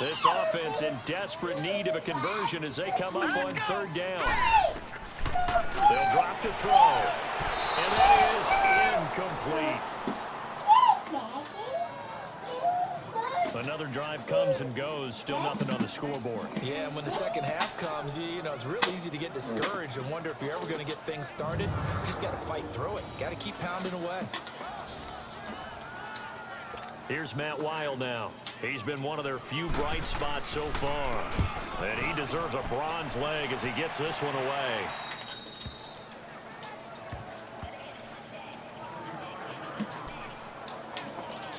This offense in desperate need of a conversion as they come up on third down. They'll drop to throw. And that is incomplete. Another drive comes and goes. Still nothing on the scoreboard. Yeah, and when the second half comes, you know, it's real easy to get discouraged and wonder if you're ever going to get things started. You just got to fight through it. Got to keep pounding away. Here's Matt Weil now. He's been one of their few bright spots so far. And he deserves a bronze leg as he gets this one away.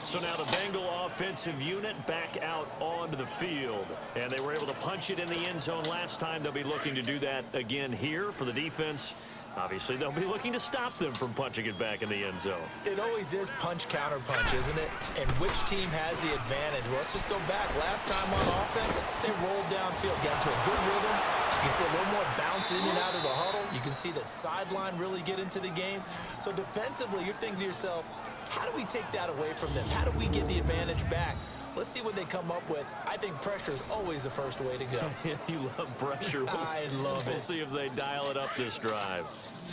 So now the Bengal offensive unit back out onto the field. And they were able to punch it in the end zone last time. They'll be looking to do that again here for the defense. Obviously, they'll be looking to stop them from punching it back in the end zone. It always is punch-counter-punch, isn't it? And which team has the advantage? Well, let's just go back. Last time on offense, they rolled downfield, got to a good rhythm. You can see a little more bounce in and out of the huddle. You can see the sideline really get into the game. So defensively, you're thinking to yourself, how do we take that away from them? How do we get the advantage back? Let's see what they come up with. I think pressure is always the first way to go. You love pressure. I love it. We'll see if they dial it up this drive.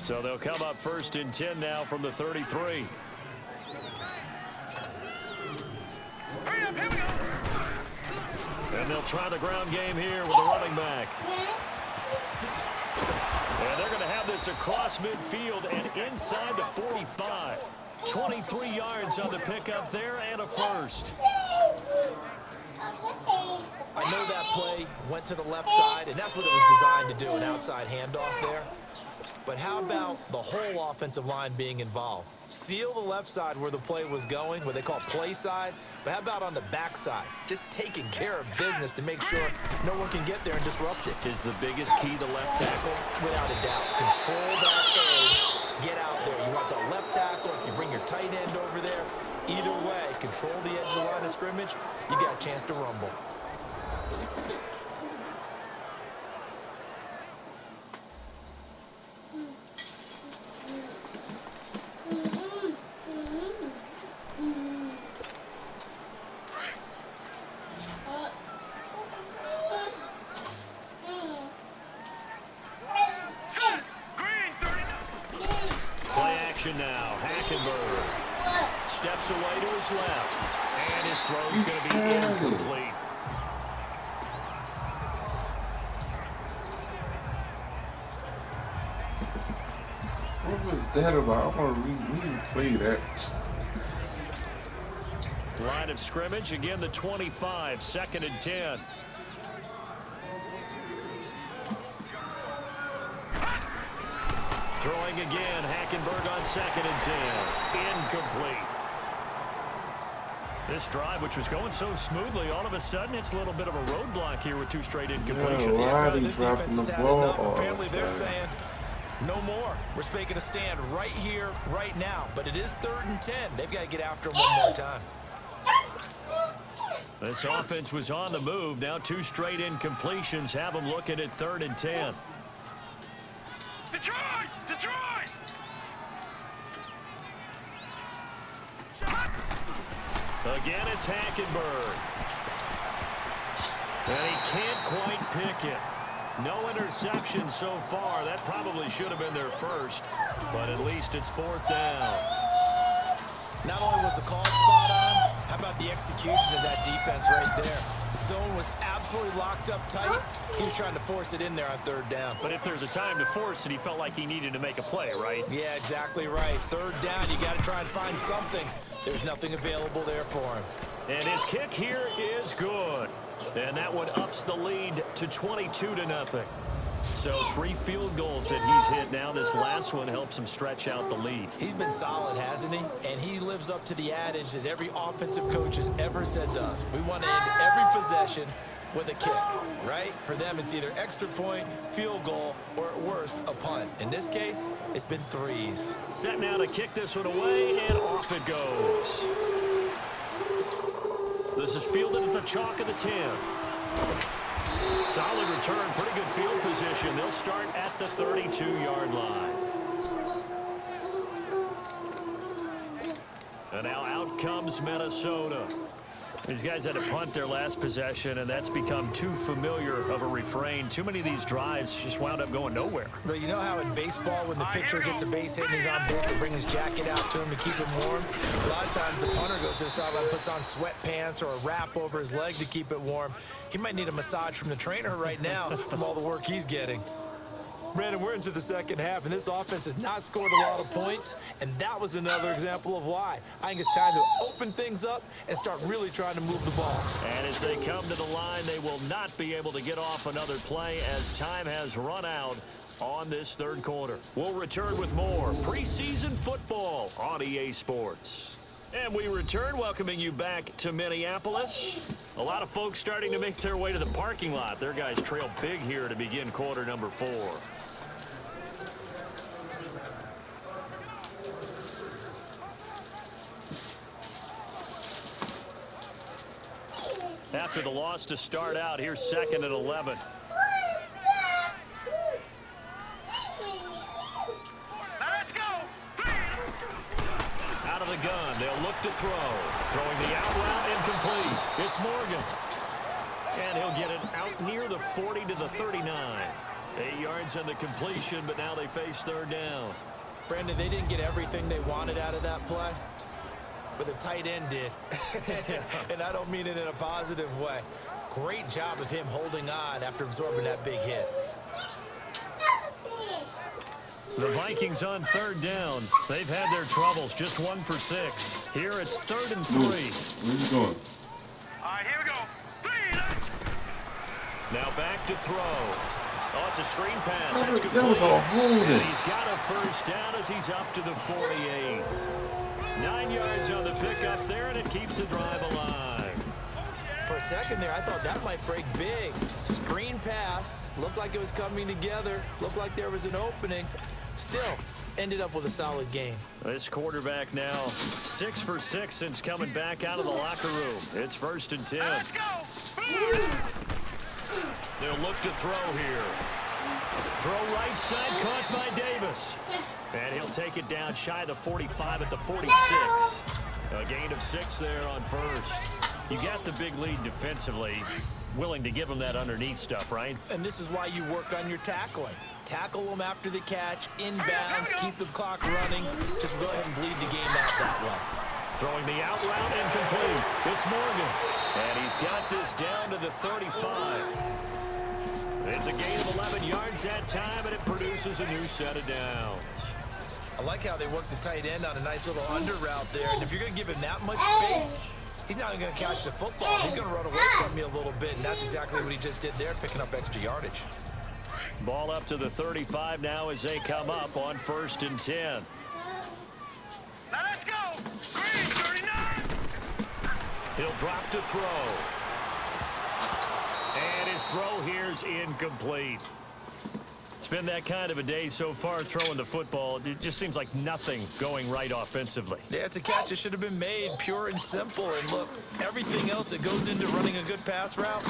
So they'll come up first and 10 now from the 33. And they'll try the ground game here with the running back. And they're going to have this across midfield and inside the 45. 23 yards on the pickup there and a first. I know that play went to the left side, and that's what it was designed to do, an outside handoff there. But how about the whole offensive line being involved? Seal the left side where the play was going, what they call play side. But how about on the back side? Just taking care of business to make sure no one can get there and disrupt it. Is the biggest key the left tackle? Without a doubt. Control that edge. Get out there. You want the left tackle. If you bring your tight end over there, either way, control the edge of the line of scrimmage, you got a chance to rumble. Now, Hackenberg steps away to his left, and his throw is going to be incomplete. What was that about? I want to replay that. Line of scrimmage, again the 25, 2nd and 10. Throwing again, Hackenberg on 2nd and 10. Incomplete. This drive, which was going so smoothly, all of a sudden it's a little bit of a roadblock here with 2 straight incompletions. This defense has had enough. Apparently they're saying, no more. We're making a stand right here, right now. But it is 3rd and 10. They've got to get after him one more time. This offense was on the move. Now 2 straight incompletions have them looking at 3rd and 10. Detroit! Detroit! Again, it's Hackenberg. And he can't quite pick it. No interception so far. That probably should have been their first, but at least it's 4th down. Not only was the call spot on, how about the execution of that defense right there? The zone was absolutely locked up tight. He was trying to force it in there on 3rd down. But if there's a time to force it, he felt like he needed to make a play, right? Yeah, exactly right. 3rd down, you got to try and find something. There's nothing available there for him. And his kick here is good. And that one ups the lead to 22-0. So 3 field goals that he's hit now. This last one helps him stretch out the lead. He's been solid, hasn't he? And he lives up to the adage that every offensive coach has ever said to us. We want to end every possession with a kick, right? For them, it's either extra point, field goal, or at worst, a punt. In this case, it's been 3s. Set now to kick this one away, and off it goes. This is fielded at the chalk of the 10. Solid return, pretty good field position. They'll start at the 32-yard line. And now out comes Minnesota. These guys had to punt their last possession, and that's become too familiar of a refrain. Too many of these drives just wound up going nowhere. But you know how in baseball, when the pitcher gets a base hit and he's on base, they bring his jacket out to him to keep him warm? A lot of times the punter goes to the sideline, puts on sweatpants or a wrap over his leg to keep it warm. He might need a massage from the trainer right now from all the work he's getting. Brandon, we're into the second half, and this offense has not scored a lot of points, and that was another example of why. I think it's time to open things up and start really trying to move the ball. And as they come to the line, they will not be able to get off another play as time has run out on this third quarter. We'll return with more preseason football on EA Sports. And we return, welcoming you back to Minneapolis. A lot of folks starting to make their way to the parking lot. Their guys trail big here to begin quarter number 4. After the loss to start out, here's 2nd and 11. Let's go. Out of the gun, they'll look to throw. Throwing the out route, incomplete. It's Morgan. And he'll get it out near the 40 to the 39. 8 yards on the completion, but now they face third down. Brandon, they didn't get everything they wanted out of that play, but the tight end did. And I don't mean it in a positive way. Great job of him holding on after absorbing that big hit. The Vikings on third down. They've had their troubles, just 1 for 6. Here it's 3rd and 3. Where you going? All right, here we go. Now back to throw. Oh, it's a screen pass. That's complete. That was a holding. And he's got a first down as he's up to the 48. 9 yards on the pickup there, and it keeps the drive alive. For a second there, I thought that might break big. Screen pass. Looked like it was coming together. Looked like there was an opening. Still, ended up with a solid game. This quarterback now 6 for 6 since coming back out of the locker room. It's 1st and 10. Let's go. They'll look to throw here. Throw right side, caught by Davis. And he'll take it down shy of the 45 at the 46. A gain of 6 there on first. You got the big lead defensively. Willing to give them that underneath stuff, right? And this is why you work on your tackling. Tackle them after the catch, inbounds, keep the clock running. Just go ahead and bleed the game out that way. Throwing the out route, incomplete. It's Morgan. And he's got this down to the 35. It's a gain of 11 yards that time, and it produces a new set of downs. I like how they work the tight end on a nice little under route there. And if you're going to give him that much space, he's not going to catch the football. He's going to run away from you a little bit, and that's exactly what he just did there, picking up extra yardage. Ball up to the 35 now as they come up on 1st and 10. Now let's go. Green 39. He'll drop to throw. And his throw here's incomplete. It's been that kind of a day so far throwing the football. It just seems like nothing going right offensively. Yeah, it's a catch that should have been made, pure and simple. And look, everything else that goes into running a good pass route,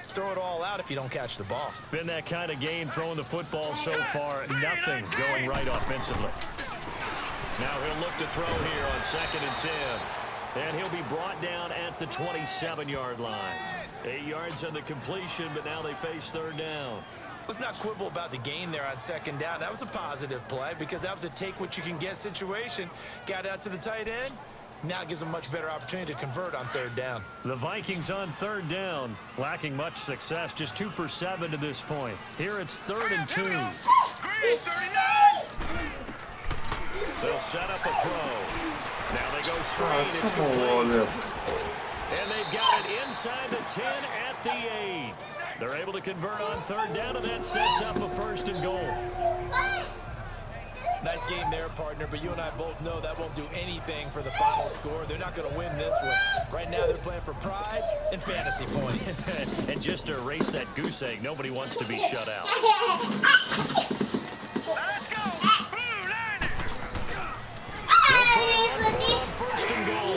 throw it all out if you don't catch the ball. Been that kind of game throwing the football so far. Nothing going right offensively. Now he'll look to throw here on 2nd and 10. And he'll be brought down at the 27-yard line. 8 yards on the completion, but now they face third down. Let's not quibble about the gain there on 2nd down. That was a positive play because that was a take-what-you-can-get situation. Got out to the tight end. Now it gives them a much better opportunity to convert on 3rd down. The Vikings on 3rd down, lacking much success, just 2 for 7 to this point. Here it's 3rd and 2. Green 39. They'll set up a throw. Now they go screen. It's Come on, complete. And they've got it inside the 10 at the 8. They're able to convert on 3rd down, and that sets up a 1st and goal. Nice game there, partner, but you and I both know that won't do anything for the final score. They're not going to win this one. Right now, they're playing for pride and fantasy points. And just to erase that goose egg, nobody wants to be shut out. Let's go. Blue Niners. They'll try to run for it on 1st and goal.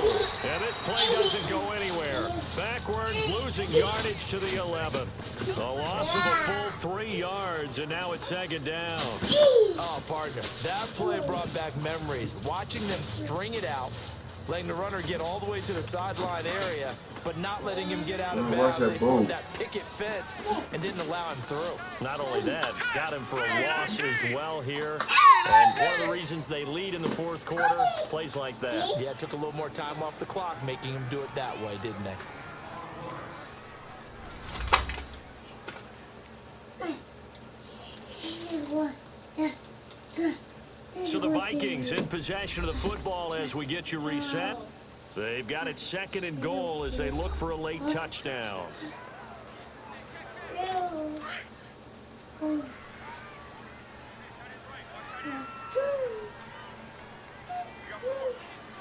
And this play doesn't go anywhere. Backwards, losing yardage to the 11. A loss of a full 3 yards, and now it's 2nd down. Oh, partner, that play brought back memories. Watching them string it out, letting the runner get all the way to the sideline area, but not letting him get out of Watch bounds. that They ball. formed that picket fence and didn't allow him through. Not only that, got him for a loss as well here. And one of the reasons they lead in the fourth quarter, plays like that. Yeah, it took a little more time off the clock, making him do it that way, didn't they? So the Vikings in possession of the football as we get you reset. They've got it 2nd and goal as they look for a late touchdown.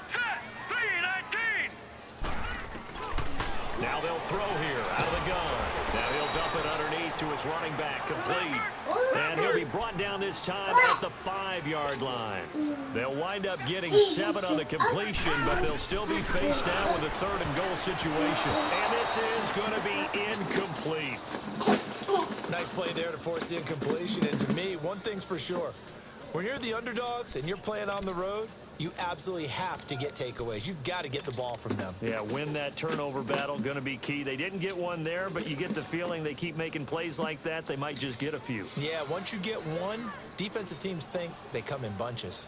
Set. 3-19. Now they'll throw here out of the gun. Now he'll dump it underneath to his running back, complete. And he'll be brought down this time at the 5-yard line. They'll wind up getting 7 on the completion, but they'll still be faced down with a 3rd and goal situation. And this is going to be incomplete. Nice play there to force the incompletion. And to me, one thing's for sure. When you're the underdogs and you're playing on the road, you absolutely have to get takeaways. You've got to get the ball from them. Yeah, win that turnover battle, going to be key. They didn't get one there, but you get the feeling they keep making plays like that, they might just get a few. Yeah, once you get one, defensive teams think they come in bunches.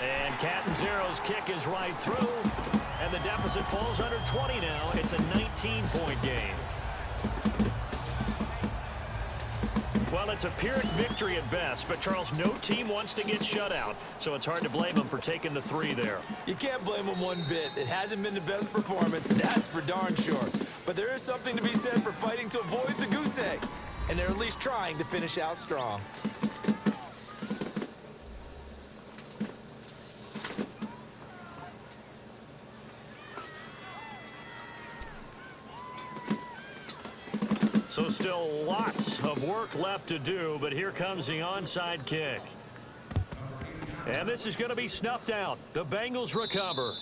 And Catanzero's kick is right through, and the deficit falls under 20 now. It's a 19-point game. Well, it's a Pyrrhic victory at best, but, Charles, no team wants to get shut out, so it's hard to blame them for taking the 3 there. You can't blame them one bit. It hasn't been the best performance, that's for darn sure. But there is something to be said for fighting to avoid the goose egg, and they're at least trying to finish out strong. So still lots of work left to do, but here comes the onside kick. And this is going to be snuffed out. The Bengals recover.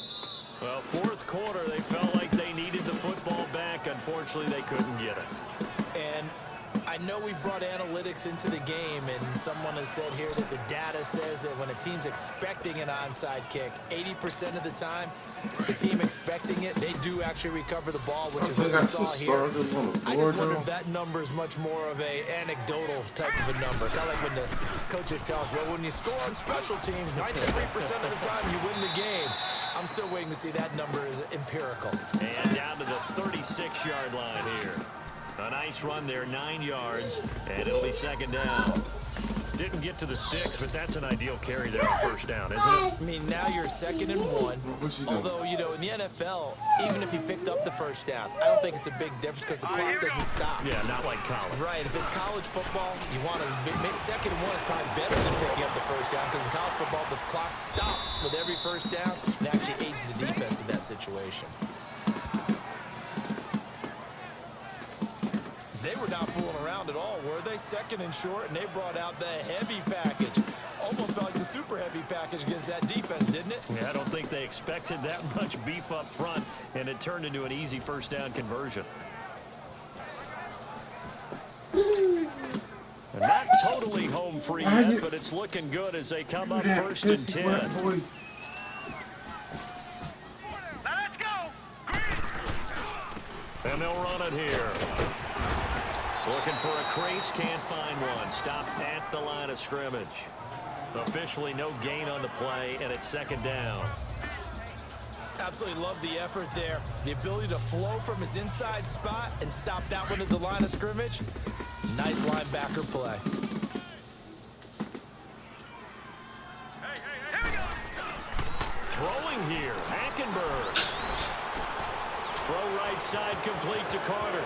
Well, fourth quarter, they felt like they needed the football back. Unfortunately, they couldn't get it. And I know we brought analytics into the game, and someone has said here that the data says that when a team's expecting an onside kick, 80% of the time, the team expecting it, they do actually recover the ball, which is what we saw here. I just wonder if that number is much more of a anecdotal type of a number. Kind of like when the coaches tell us, well, when you score on special teams, 93% of the time you win the game. I'm still waiting to see that number is empirical. And down to the 36-yard line here. A nice run there, 9 yards, and it'll be 2nd down. Didn't get to the sticks, but that's an ideal carry there on 1st down, isn't it? I mean, now you're 2nd and 1. Although, you know, in the NFL, even if he picked up the 1st down, I don't think it's a big difference because the clock doesn't stop. Yeah, not like college. Right. If it's college football, you want to make 2nd and 1 is probably better than picking up the 1st down because in college football, the clock stops with every 1st down and actually aids the defense in that situation. They were not fooling around at all, were they? 2nd and short, and they brought out the heavy package. Almost felt like the super heavy package against that defense, didn't it? Yeah, I don't think they expected that much beef up front, and it turned into an easy 1st down conversion. And not totally home free yet, but it's looking good as they come up 1st and 10. Now let's go. Green. And they'll run it here. Looking for a crease, can't find one. Stopped at the line of scrimmage. Officially no gain on the play, and it's 2nd down. Absolutely love the effort there. The ability to flow from his inside spot and stop that one at the line of scrimmage. Nice linebacker play. Here we go. Throwing here, Hackenberg. Throw right side complete to Carter.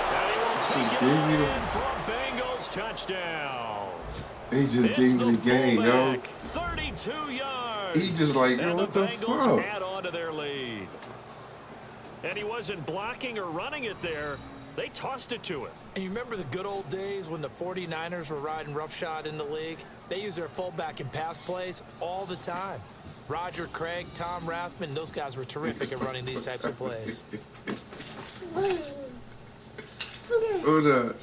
And he will take it in for a Bengals touchdown. He just gave me the game, yo. 32 yards. He just like, yo, and what the Bengals fuck? add on to their lead. And he wasn't blocking or running it there. They tossed it to him. And you remember the good old days when the 49ers were riding roughshod in the league? They used their fullback in pass plays all the time. Roger Craig, Tom Rathman, those guys were terrific at running these types of plays. Hold up.